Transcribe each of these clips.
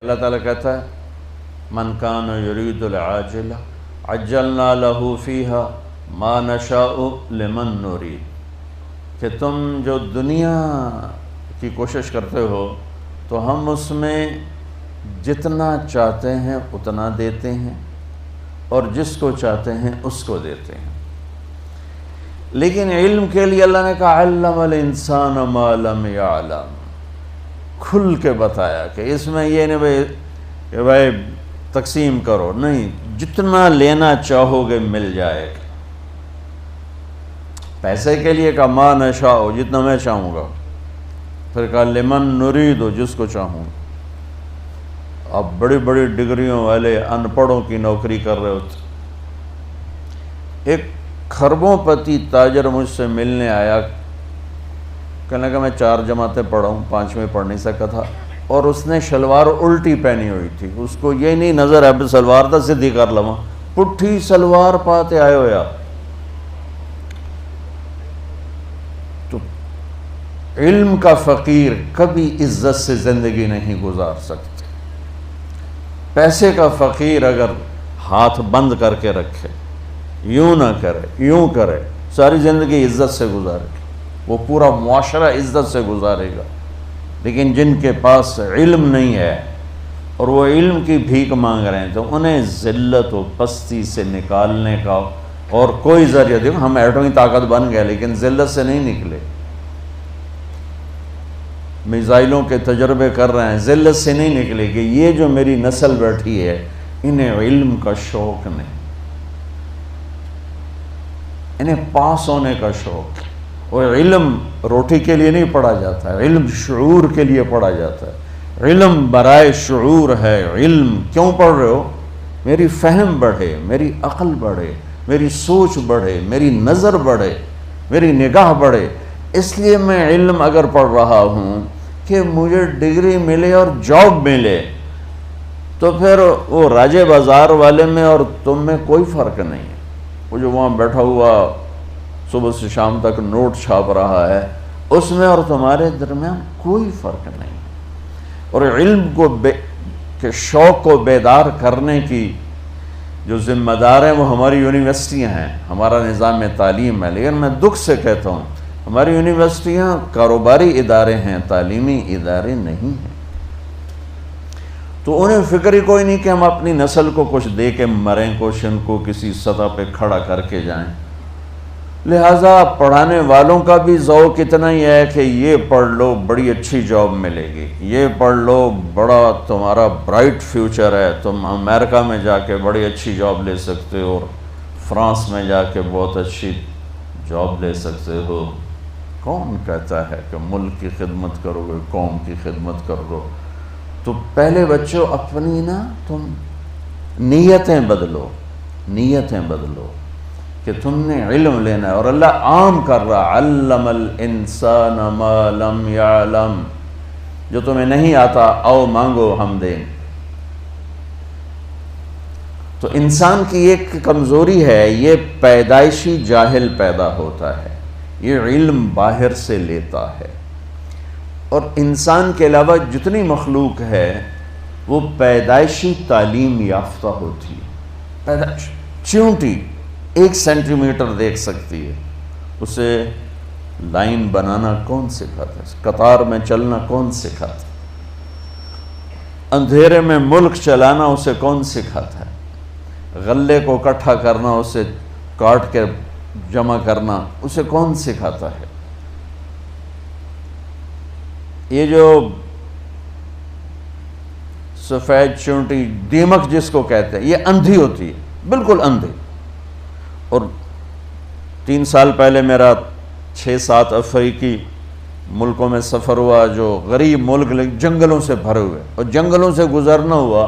اللہ تعالیٰ کہتا ہے من کان یرید العاجلہ عجلنا لہ فیہا ما نشاء لمن نرید، کہ تم جو دنیا کی کوشش کرتے ہو تو ہم اس میں جتنا چاہتے ہیں اتنا دیتے ہیں اور جس کو چاہتے ہیں اس کو دیتے ہیں۔ لیکن علم کے لیے اللہ نے کہا علم الانسان ما لم یعلم، کھل کے بتایا کہ اس میں یہ نہیں کہ بھائی تقسیم کرو، نہیں، جتنا لینا چاہو گے مل جائے گا۔ پیسے کے لیے کہا ما نشاء، جتنا میں چاہوں گا، پھر کہا لمن نرید، جس کو چاہوں گا۔ اب بڑی بڑی ڈگریوں والے ان پڑھوں کی نوکری کر رہے ہوتے۔ ایک خربوں پتی تاجر مجھ سے ملنے آیا، کہنے لگا میں 4 جماعتیں پڑھا ہوں، 5ویں پڑھ نہیں سکا تھا، اور اس نے شلوار الٹی پہنی ہوئی تھی، اس کو یہ نہیں نظر ہے سلوار تھا سدھی کر لوا، پٹھی سلوار پاتے آئے ہو یا تو علم کا فقیر کبھی عزت سے زندگی نہیں گزار سکتے۔ پیسے کا فقیر اگر ہاتھ بند کر کے رکھے، یوں نہ کرے یوں کرے، ساری زندگی عزت سے گزارے گا، وہ پورا معاشرہ عزت سے گزارے گا۔ لیکن جن کے پاس علم نہیں ہے اور وہ علم کی بھیک مانگ رہے ہیں تو انہیں ذلت و پستی سے نکالنے کا اور کوئی ذریعہ، دیکھو ہم ایٹمی طاقت بن گئے لیکن ذلت سے نہیں نکلے، میزائلوں کے تجربے کر رہے ہیں، ذلت سے نہیں نکلے کہ یہ جو میری نسل بیٹھی ہے انہیں علم کا شوق نہیں، انہیں پاس ہونے کا شوق۔ اور علم روٹی کے لیے نہیں پڑھا جاتا ہے، علم شعور کے لیے پڑھا جاتا ہے، علم برائے شعور ہے۔ علم کیوں پڑھ رہے ہو؟ میری فہم بڑھے، میری عقل بڑھے، میری سوچ بڑھے، میری نظر بڑھے، میری نگاہ بڑھے۔ اس لیے میں علم اگر پڑھ رہا ہوں کہ مجھے ڈگری ملے اور جاب ملے، تو پھر وہ راجے بازار والے میں اور تم میں کوئی فرق نہیں ہے۔ وہ جو وہاں بیٹھا ہوا صبح سے شام تک نوٹ چھاپ رہا ہے، اس میں اور تمہارے درمیان کوئی فرق نہیں۔ اور علم کے شوق کو بیدار کرنے کی جو ذمہ دار ہیں وہ ہماری یونیورسٹیاں ہیں، ہمارا نظام تعلیم ہے۔ لیکن میں دکھ سے کہتا ہوں ہماری یونیورسٹیاں کاروباری ادارے ہیں، تعلیمی ادارے نہیں ہیں۔ تو انہیں فکر ہی کوئی نہیں کہ ہم اپنی نسل کو کچھ دے کے مریں، کچھ ان کو کسی سطح پہ کھڑا کر کے جائیں۔ لہٰذا پڑھانے والوں کا بھی ذوق اتنا ہی ہے کہ یہ پڑھ لو بڑی اچھی جاب ملے گی، یہ پڑھ لو بڑا تمہارا برائٹ فیوچر ہے، تم امریکہ میں جا کے بڑی اچھی جاب لے سکتے ہو اور فرانس میں جا کے بہت اچھی جاب لے سکتے ہو۔ کون کہتا ہے کہ ملک کی خدمت کرو گے، قوم کی خدمت کرو؟ تو پہلے بچوں اپنی نا تم نیتیں بدلو، نیتیں بدلو کہ تم نے علم لینا ہے۔ اور اللہ عام کر رہا علم الانسان ما لم یعلم، جو تمہیں نہیں آتا آؤ مانگو ہم دیں۔ تو انسان کی ایک کمزوری ہے، یہ پیدائشی جاہل پیدا ہوتا ہے، یہ علم باہر سے لیتا ہے۔ اور انسان کے علاوہ جتنی مخلوق ہے وہ پیدائشی تعلیم یافتہ ہوتی ہے۔ چیونٹی 1 سینٹی میٹر دیکھ سکتی ہے، اسے لائن بنانا کون سکھاتا ہے؟ قطار میں چلنا کون سکھاتا ہے؟ اندھیرے میں ملک چلانا اسے کون سکھاتا ہے؟ غلے کو اکٹھا کرنا، اسے کاٹ کے جمع کرنا اسے کون سکھاتا ہے؟ یہ جو سفید چونٹی دیمک جس کو کہتے ہیں، یہ اندھی ہوتی ہے، بالکل اندھی۔ اور 3 سال پہلے میرا 6-7 افریقی ملکوں میں سفر ہوا، جو غریب ملک جنگلوں سے بھرے ہوئے، اور جنگلوں سے گزرنا ہوا،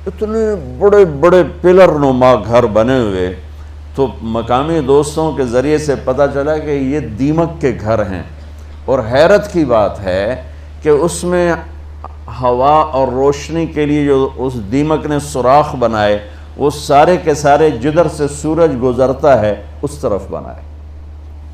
اتنے بڑے بڑے پلر نما گھر بنے ہوئے۔ تو مقامی دوستوں کے ذریعے سے پتہ چلا کہ یہ دیمک کے گھر ہیں۔ اور حیرت کی بات ہے کہ اس میں ہوا اور روشنی کے لیے جو اس دیمک نے سوراخ بنائے، وہ سارے کے سارے جدھر سے سورج گزرتا ہے اس طرف بنائے،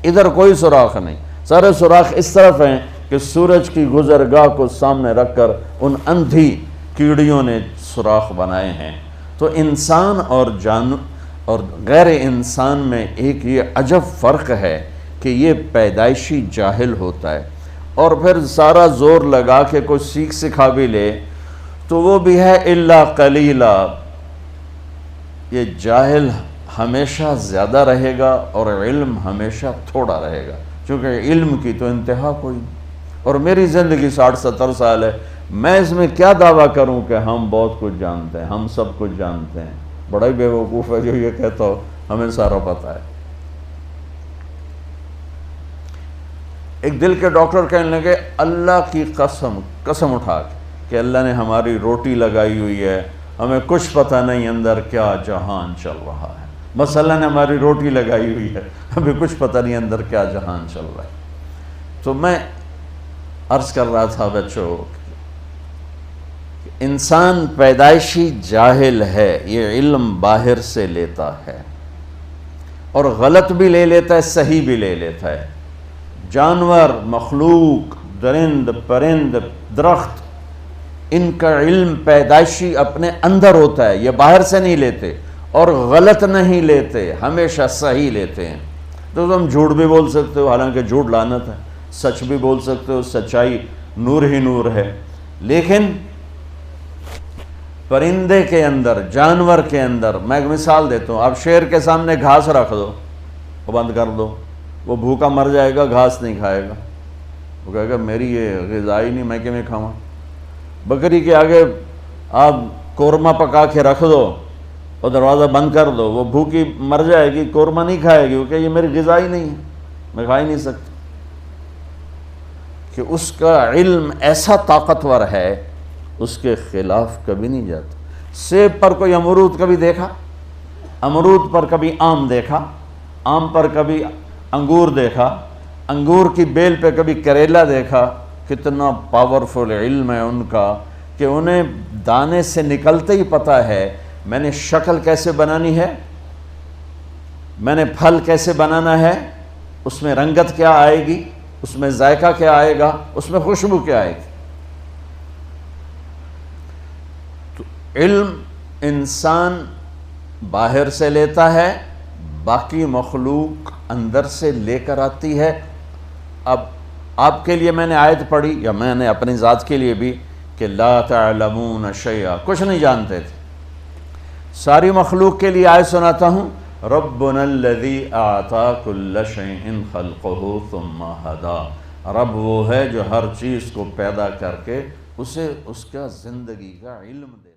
ادھر کوئی سوراخ نہیں، سارے سوراخ اس طرف ہیں کہ سورج کی گزرگاہ کو سامنے رکھ کر ان اندھی کیڑیوں نے سوراخ بنائے ہیں۔ تو انسان اور غیر انسان میں ایک یہ عجب فرق ہے کہ یہ پیدائشی جاہل ہوتا ہے، اور پھر سارا زور لگا کے کوئی سیکھ سکھا بھی لے تو وہ بھی ہے الا قلیلا۔ یہ جاہل ہمیشہ زیادہ رہے گا اور علم ہمیشہ تھوڑا رہے گا، چونکہ علم کی تو انتہا کوئی نہیں۔ اور میری زندگی 60-70 سال ہے، میں اس میں کیا دعویٰ کروں کہ ہم بہت کچھ جانتے ہیں، ہم سب کچھ جانتے ہیں۔ بڑا ہی بے وقوف ہے جو یہ کہتا ہو ہمیں سارا پتہ ہے۔ ایک دل کے ڈاکٹر کہنے لگے اللہ کی قسم اٹھا کے کہ اللہ نے ہماری روٹی لگائی ہوئی ہے، ہمیں کچھ پتہ نہیں اندر کیا جہان چل رہا ہے۔ بس اللہ نے ہماری روٹی لگائی ہوئی ہے، ہمیں کچھ پتہ نہیں اندر کیا جہان چل رہا ہے۔ تو میں عرض کر رہا تھا بچوں، انسان پیدائشی جاہل ہے، یہ علم باہر سے لیتا ہے اور غلط بھی لے لیتا ہے، صحیح بھی لے لیتا ہے۔ جانور، مخلوق، درند، پرند، درخت، ان کا علم پیدائشی اپنے اندر ہوتا ہے، یہ باہر سے نہیں لیتے اور غلط نہیں لیتے، ہمیشہ صحیح لیتے ہیں۔ تو تم جھوٹ بھی بول سکتے ہو، حالانکہ جھوٹ لعنت ہے، سچ بھی بول سکتے ہو، سچائی نور ہی نور ہے، لیکن پرندے کے اندر، جانور کے اندر، میں ایک مثال دیتا ہوں، آپ شیر کے سامنے گھاس رکھ دو، وہ بند کر دو، وہ بھوکا مر جائے گا، گھاس نہیں کھائے گا، وہ کہے گا میری یہ غذا ہی نہیں، میں کیوں میں کھاؤں۔ بکری کے آگے آپ قورمہ پکا کے رکھ دو اور دروازہ بند کر دو، وہ بھوکی مر جائے گی، قورمہ نہیں کھائے گی، وہ کہ یہ میری غذا ہی نہیں ہے، میں کھا ہی نہیں سکتا۔ کہ اس کا علم ایسا طاقتور ہے، اس کے خلاف کبھی نہیں جاتا۔ سیب پر کوئی امرود کبھی دیکھا؟ امرود پر کبھی آم دیکھا؟ آم پر کبھی انگور دیکھا؟ انگور کی بیل پہ کبھی کریلا دیکھا؟ کتنا پاورفل علم ہے ان کا کہ انہیں دانے سے نکلتے ہی پتہ ہے میں نے شکل کیسے بنانی ہے، میں نے پھل کیسے بنانا ہے، اس میں رنگت کیا آئے گی، اس میں ذائقہ کیا آئے گا، اس میں خوشبو کیا آئے گی۔ تو علم انسان باہر سے لیتا ہے، باقی مخلوق اندر سے لے کر آتی ہے۔ اب آپ کے لیے میں نے آیت پڑھی، یا میں نے اپنی ذات کے لیے بھی، کہ لا تعلمون شیئا، کچھ نہیں جانتے تھے۔ ساری مخلوق کے لیے آیت سناتا ہوں، ربنا الذی اعطا کل شیء خلقہ ثم ہدا، رب وہ ہے جو ہر چیز کو پیدا کر کے اسے اس کا زندگی کا علم دے۔